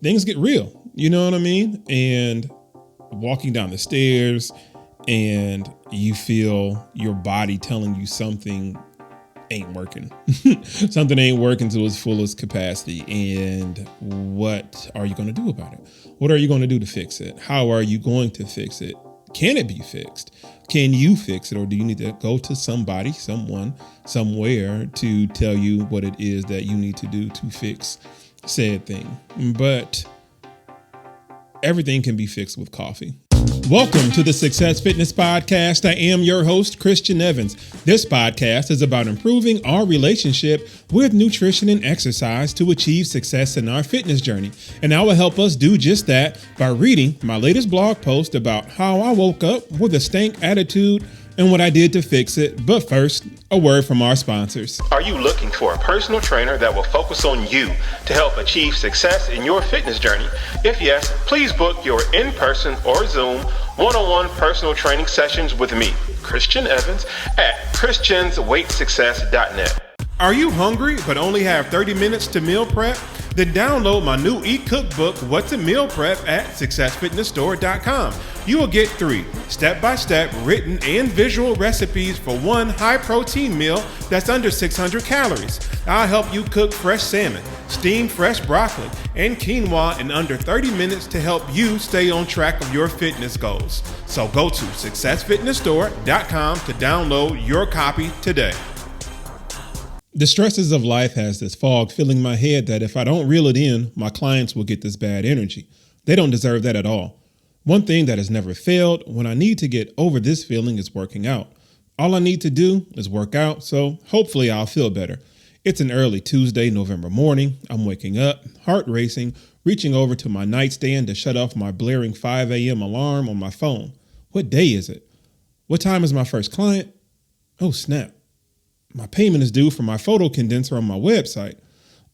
things get real. You know what I mean? And walking down the stairs and you feel your body telling you something ain't working. Something ain't working to its fullest capacity. And what are you going to do about it? What are you going to do to fix it? How are you going to fix it? Can it be fixed? Can you fix it? Or do you need to go to somebody, someone, somewhere to tell you what it is that you need to do to fix said thing? But everything can be fixed with coffee. Welcome to the Success Fitness Podcast. I am your host, Christian Evans. This podcast is about improving our relationship with nutrition and exercise to achieve success in our fitness journey. And I will help us do just that by reading my latest blog post about how I woke up with a stank attitude and what I did to fix it. But first, a word from our sponsors. Are you looking for a personal trainer that will focus on you to help achieve success in your fitness journey? If yes, please book your in-person or Zoom one-on-one personal training sessions with me, Christian Evans, at christiansweightsuccess.net. Are you hungry but only have 30 minutes to meal prep? Then download my new e-cookbook, What's a Meal Prep, at successfitnessstore.com. You will get 3 step-by-step written and visual recipes for one high-protein meal that's under 600 calories. I'll help you cook fresh salmon, steam fresh broccoli, and quinoa in under 30 minutes to help you stay on track of your fitness goals. So go to successfitnessstore.com to download your copy today. The stresses of life has this fog filling my head that if I don't reel it in, my clients will get this bad energy. They don't deserve that at all. One thing that has never failed when I need to get over this feeling is working out. All I need to do is work out, so hopefully I'll feel better. It's an early Tuesday, November morning. I'm waking up, heart racing, reaching over to my nightstand to shut off my blaring 5 a.m. alarm on my phone. What day is it? What time is my first client? Oh, snap. My payment is due for my photo condenser on my website.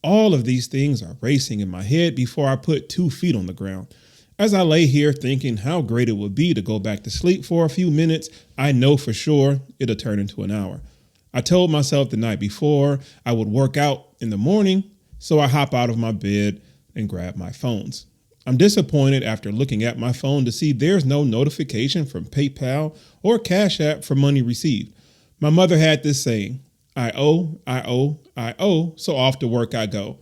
All of these things are racing in my head before I put 2 feet on the ground. As I lay here thinking how great it would be to go back to sleep for a few minutes, I know for sure it'll turn into an hour. I told myself the night before I would work out in the morning, so I hop out of my bed and grab my phones. I'm disappointed after looking at my phone to see there's no notification from PayPal or Cash App for money received. My mother had this saying, I owe, so off to work I go.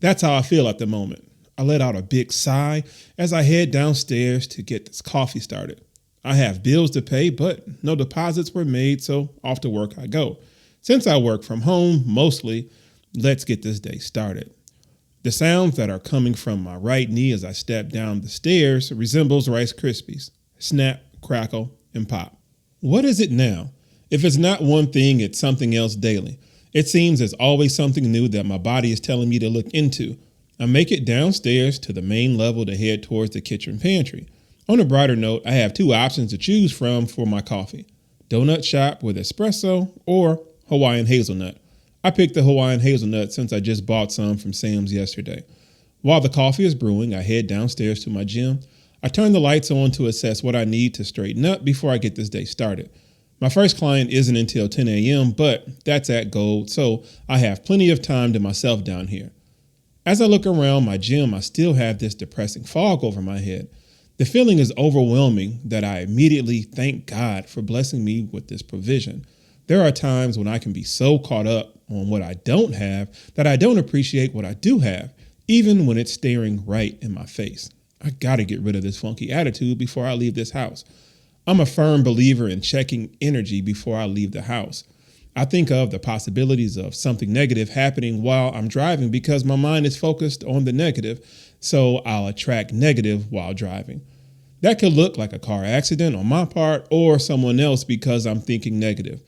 That's how I feel at the moment. I let out a big sigh as I head downstairs to get this coffee started. I have bills to pay, but no deposits were made, so off to work I go. Since I work from home mostly, let's get this day started. The sounds that are coming from my right knee as I step down the stairs resembles Rice Krispies. Snap, crackle, and pop. What is it now? If it's not one thing, it's something else daily. It seems there's always something new that my body is telling me to look into. I make it downstairs to the main level to head towards the kitchen pantry. On a brighter note, I have 2 options to choose from for my coffee: donut shop with espresso or Hawaiian hazelnut. I picked the Hawaiian hazelnut since I just bought some from Sam's yesterday. While the coffee is brewing, I head downstairs to my gym. I turn the lights on to assess what I need to straighten up before I get this day started. My first client isn't until 10 a.m., but that's at Gold, so I have plenty of time to myself down here. As I look around my gym, I still have this depressing fog over my head. The feeling is overwhelming that I immediately thank God for blessing me with this provision. There are times when I can be so caught up on what I don't have that I don't appreciate what I do have, even when it's staring right in my face. I gotta get rid of this funky attitude before I leave this house. I'm a firm believer in checking energy before I leave the house. I think of the possibilities of something negative happening while I'm driving because my mind is focused on the negative, so I'll attract negative while driving. That could look like a car accident on my part or someone else because I'm thinking negative.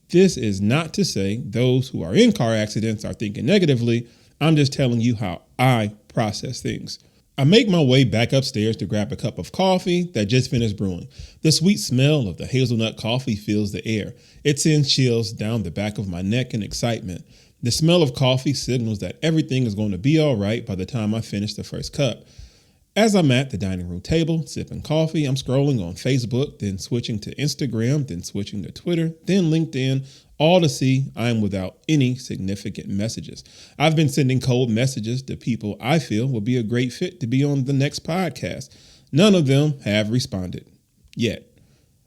This is not to say those who are in car accidents are thinking negatively. I'm just telling you how I process things. I make my way back upstairs to grab a cup of coffee that just finished brewing. The sweet smell of the hazelnut coffee fills the air. It sends chills down the back of my neck in excitement. The smell of coffee signals that everything is going to be all right by the time I finish the first cup. As I'm at the dining room table, sipping coffee, I'm scrolling on Facebook, then switching to Instagram, then switching to Twitter, then LinkedIn, all to see I am without any significant messages. I've been sending cold messages to people I feel will be a great fit to be on the next podcast. None of them have responded yet.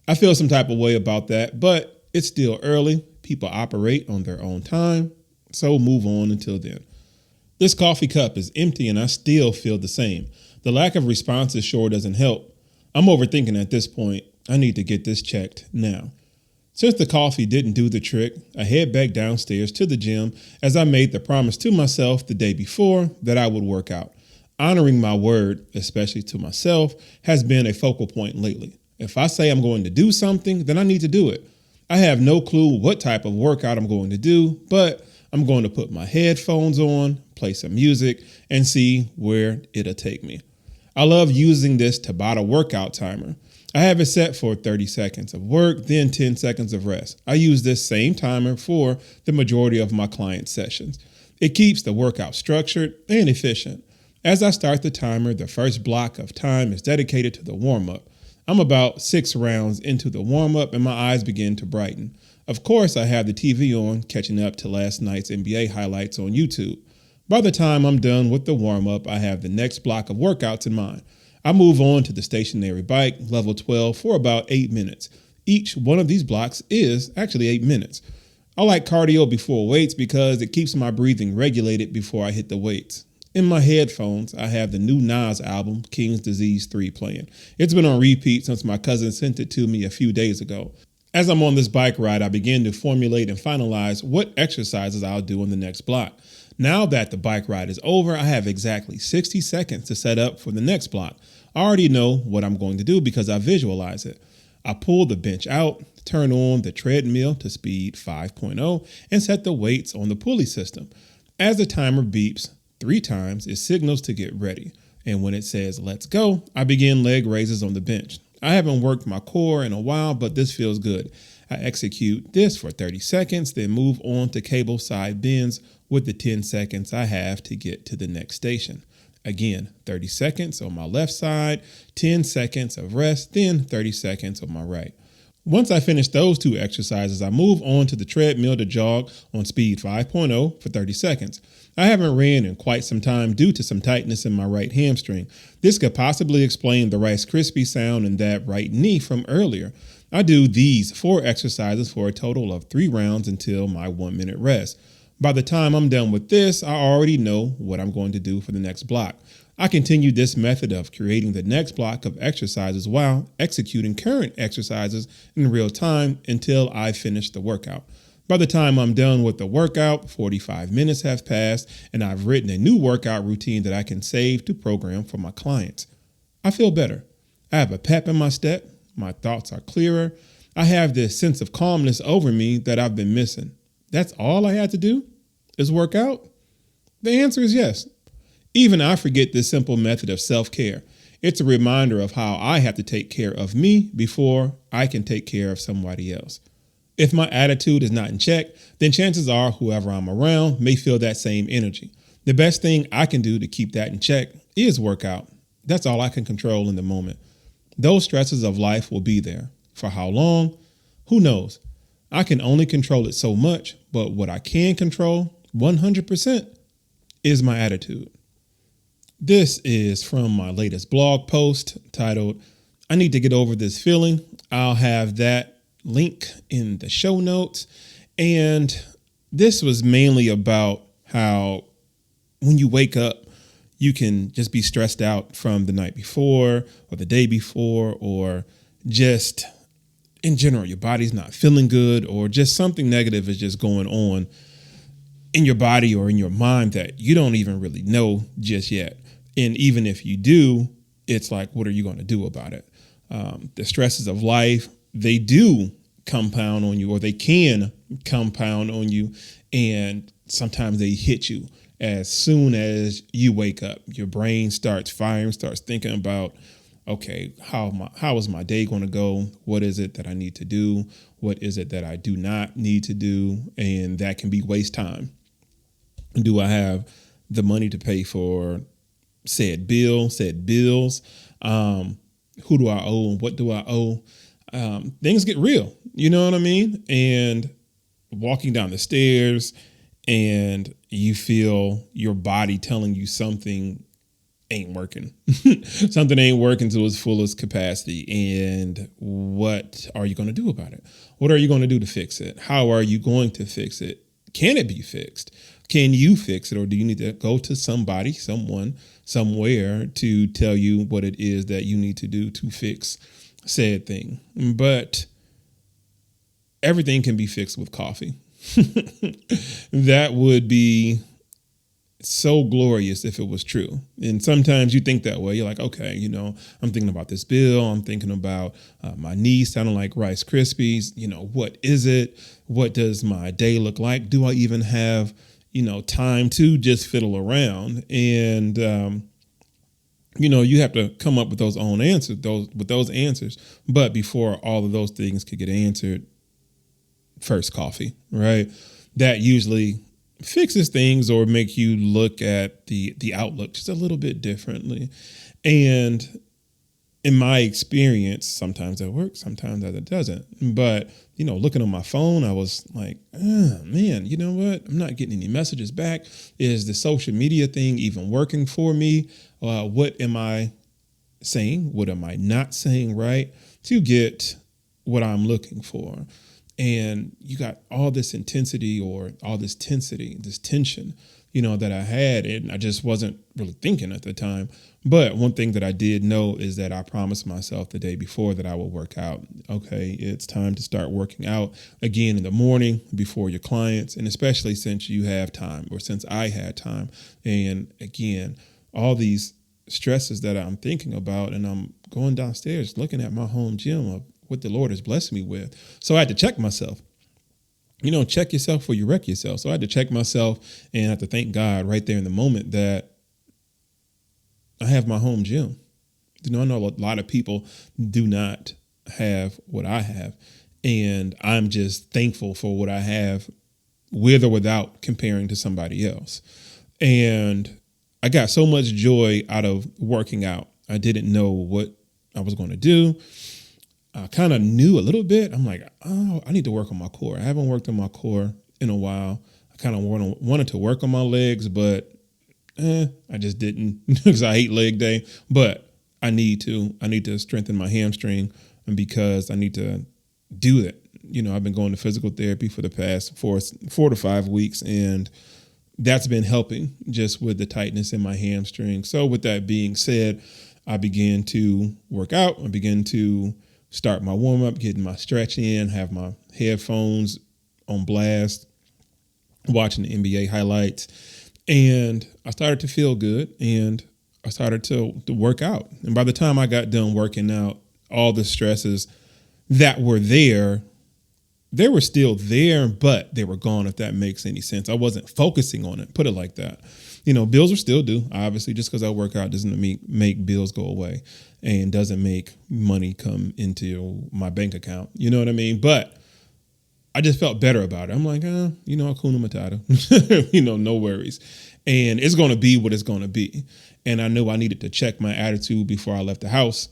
I feel some type of way about that, but it's still early. People operate on their own time, so move on until then. This coffee cup is empty and I still feel the same. The lack of responses sure doesn't help. I'm overthinking at this point. I need to get this checked now. Since the coffee didn't do the trick, I head back downstairs to the gym as I made the promise to myself the day before that I would work out. Honoring my word, especially to myself, has been a focal point lately. If I say I'm going to do something, then I need to do it. I have no clue what type of workout I'm going to do, but I'm going to put my headphones on, play some music, and see where it'll take me. I love using this Tabata workout timer. I have it set for 30 seconds of work, then 10 seconds of rest. I use this same timer for the majority of my client sessions. It keeps the workout structured and efficient. As I start the timer, the first block of time is dedicated to the warm-up. I'm about 6 rounds into the warm-up and my eyes begin to brighten. Of course, I have the TV on, catching up to last night's NBA highlights on YouTube. By the time I'm done with the warm-up, I have the next block of workouts in mind. I move on to the stationary bike, level 12, for about 8 minutes. Each one of these blocks is actually 8 minutes. I like cardio before weights because it keeps my breathing regulated before I hit the weights. In my headphones, I have the new Nas album, King's Disease 3, playing. It's been on repeat since my cousin sent it to me a few days ago. As I'm on this bike ride, I begin to formulate and finalize what exercises I'll do on the next block. Now that the bike ride is over, I have exactly 60 seconds to set up for the next block. I already know what I'm going to do because I visualize it. I pull the bench out, turn on the treadmill to speed 5.0, and set the weights on the pulley system. As the timer beeps 3 times, it signals to get ready. And when it says, let's go, I begin leg raises on the bench. I haven't worked my core in a while, but this feels good. I execute this for 30 seconds, then move on to cable side bends with the 10 seconds I have to get to the next station. Again, 30 seconds on my left side, 10 seconds of rest, then 30 seconds on my right. Once I finish those 2 exercises, I move on to the treadmill to jog on speed 5.0 for 30 seconds. I haven't ran in quite some time due to some tightness in my right hamstring. This could possibly explain the Rice Krispie sound in that right knee from earlier. I do these 4 exercises for a total of 3 rounds until my 1-minute rest. By the time I'm done with this, I already know what I'm going to do for the next block. I continue this method of creating the next block of exercises while executing current exercises in real time until I finish the workout. By the time I'm done with the workout, 45 minutes have passed and I've written a new workout routine that I can save to program for my clients. I feel better. I have a pep in my step. My thoughts are clearer. I have this sense of calmness over me that I've been missing. That's all I had to do is work out? The answer is yes. Even I forget this simple method of self-care. It's a reminder of how I have to take care of me before I can take care of somebody else. If my attitude is not in check, then chances are whoever I'm around may feel that same energy. The best thing I can do to keep that in check is work out. That's all I can control in the moment. Those stresses of life will be there. For how long? Who knows? I can only control it so much, but what I can control 100% is my attitude. This is from my latest blog post titled, I Need to Get Over This Feeling. I'll have that link in the show notes. And this was mainly about how when you wake up, you can just be stressed out from the night before or the day before, or just in general, your body's not feeling good, or just something negative is just going on in your body or in your mind that you don't even really know just yet. And even if you do, it's like, what are you going to do about it? The stresses of life, they do compound on you, or they can compound on you. And sometimes they hit you as soon as you wake up. Your brain starts firing, starts thinking about, okay, how is my day going to go? What is it that I need to do? What is it that I do not need to do? And that can be waste time. Do I have the money to pay for said bills. Who do I owe and what do I owe? Things get real, you know what I mean? And walking down the stairs and you feel your body telling you something ain't working. Something ain't working to its fullest capacity. And what are you going to do about it? What are you going to do to fix it? How are you going to fix it? Can it be fixed? Can you fix it? Or do you need to go to somebody, someone, somewhere to tell you what it is that you need to do to fix said thing? But everything can be fixed with coffee. That would be so glorious if it was true. And sometimes you think that way. You're like, okay, I'm thinking about this bill. I'm thinking about my niece sounding like Rice Krispies. What is it? What does my day look like? Do I even have, time to just fiddle around? And, you have to come up with those answers. But before all of those things could get answered, first coffee, right? That usually fixes things or make you look at the outlook just a little bit differently. And in my experience, sometimes that works, sometimes that it doesn't. But, looking on my phone, I was like, man, you know what? I'm not getting any messages back. Is the social media thing even working for me? What am I saying? What am I not saying right to get what I'm looking for? And you got all this intensity or all this tensity, this tension, that I had, and I just wasn't really thinking at the time. But one thing that I did know is that I promised myself the day before that I would work out. Okay, it's time to start working out again in the morning before your clients, and especially since you have time, or since I had time. And again, all these stresses that I'm thinking about, and I'm going downstairs looking at my home gym of what the Lord has blessed me with. So I had to check myself. Check yourself or you wreck yourself. So I had to check myself and I had to thank God right there in the moment that I have my home gym. I know a lot of people do not have what I have. And I'm just thankful for what I have, with or without comparing to somebody else. And I got so much joy out of working out. I didn't know what I was going to do. I kind of knew a little bit. I'm like, oh, I need to work on my core. I haven't worked on my core in a while. I kind of wanted to work on my legs, but I just didn't because I hate leg day. But I need to strengthen my hamstring, and because I need to do that. I've been going to physical therapy for the past 4 to 5 weeks, and that's been helping just with the tightness in my hamstring. So with that being said, I began to work out. I began to start my warm up, getting my stretch in, have my headphones on blast, watching the NBA highlights. And I started to feel good, and I started to work out. And by the time I got done working out, all the stresses that were there, they were still there, but they were gone, if that makes any sense. I wasn't focusing on it, put it like that. Bills are still due. Obviously, just because I work out doesn't make bills go away, and doesn't make money come into my bank account. You know what I mean? But I just felt better about it. I'm like, Hakuna Matata, no worries. And it's going to be what it's going to be. And I knew I needed to check my attitude before I left the house,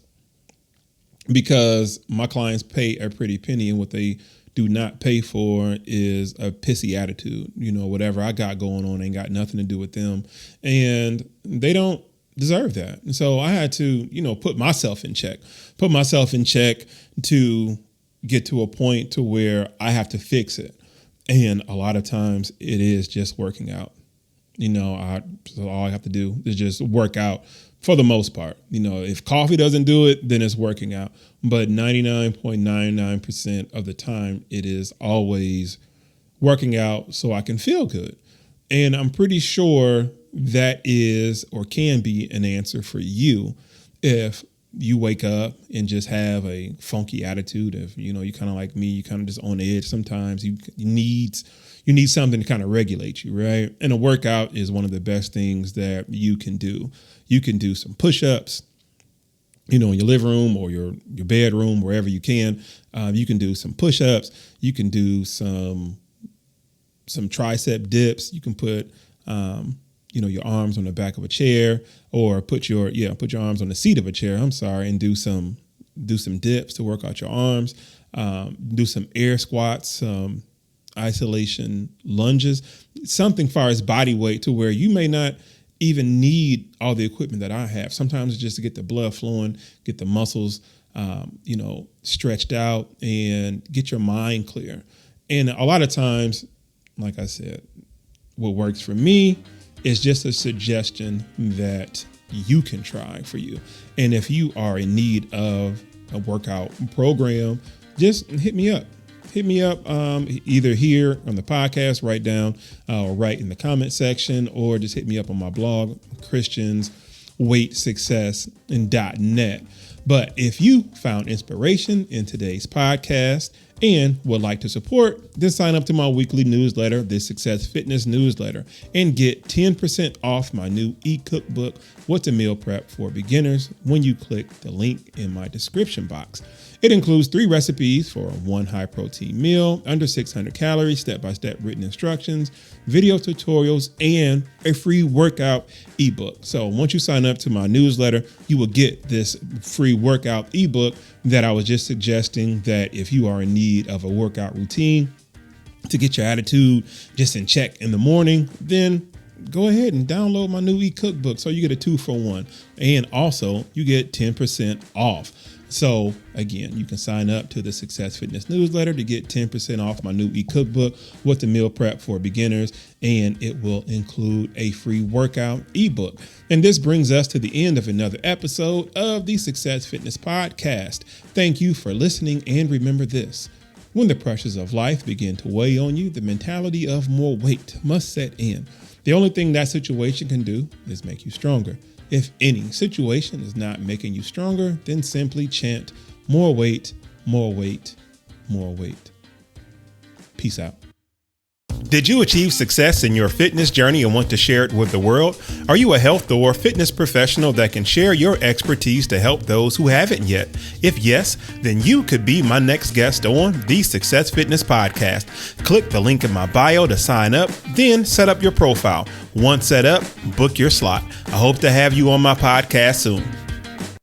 because my clients pay a pretty penny, and what they do not pay for is a pissy attitude. Whatever I got going on ain't got nothing to do with them, and they don't deserve that. And so I had to, put myself in check to get to a point to where I have to fix it. And a lot of times it is just working out. So all I have to do is just work out for the most part. If coffee doesn't do it, then it's working out. But 99.99% of the time, it is always working out so I can feel good. And I'm pretty sure that is or can be an answer for you if you wake up and just have a funky attitude. If you kind of like me, you kind of just on the edge sometimes. You need something to kind of regulate you, right? And a workout is one of the best things that you can do. You can do some push-ups, in your living room or your bedroom, wherever you can. You can do some push-ups. You can do some tricep dips. You can put your arms on the back of a chair, or put your arms on the seat of a chair. And do some dips to work out your arms. Do some air squats, isolation lunges, something far as body weight to where you may not even need all the equipment that I have. Sometimes it's just to get the blood flowing, get the muscles, stretched out, and get your mind clear. And a lot of times, like I said, what works for me is just a suggestion that you can try for you. And if you are in need of a workout program, just hit me up. Either here on the podcast, write down or write in the comment section, or just hit me up on my blog, christiansweightsuccess.net. But if you found inspiration in today's podcast and would like to support, then sign up to my weekly newsletter, the Success Fitness newsletter, and get 10% off my new e-cookbook, What's a Meal Prep for Beginners, when you click the link in my description box. It includes 3 recipes for one high-protein meal, under 600 calories, step-by-step written instructions, video tutorials, and a free workout ebook. So once you sign up to my newsletter, you will get this free workout ebook that I was just suggesting, that if you are in need of a workout routine to get your attitude just in check in the morning, then go ahead and download my new e-cookbook. So you get a 2-for-1, and also you get 10% off. So again, you can sign up to the Success Fitness newsletter to get 10% off my new e-cookbook, What's a Meal Prep for Beginners, and it will include a free workout ebook. And this brings us to the end of another episode of the Success Fitness Podcast. Thank you for listening, and remember this: when the pressures of life begin to weigh on you, the mentality of more weight must set in. The only thing that situation can do is make you stronger. If any situation is not making you stronger, then simply chant, more weight, more weight, more weight. Peace out. Did you achieve success in your fitness journey and want to share it with the world? Are you a health or fitness professional that can share your expertise to help those who haven't yet? If yes, then you could be my next guest on the Success Fitness Podcast. Click the link in my bio to sign up, then set up your profile. Once set up, book your slot. I hope to have you on my podcast soon.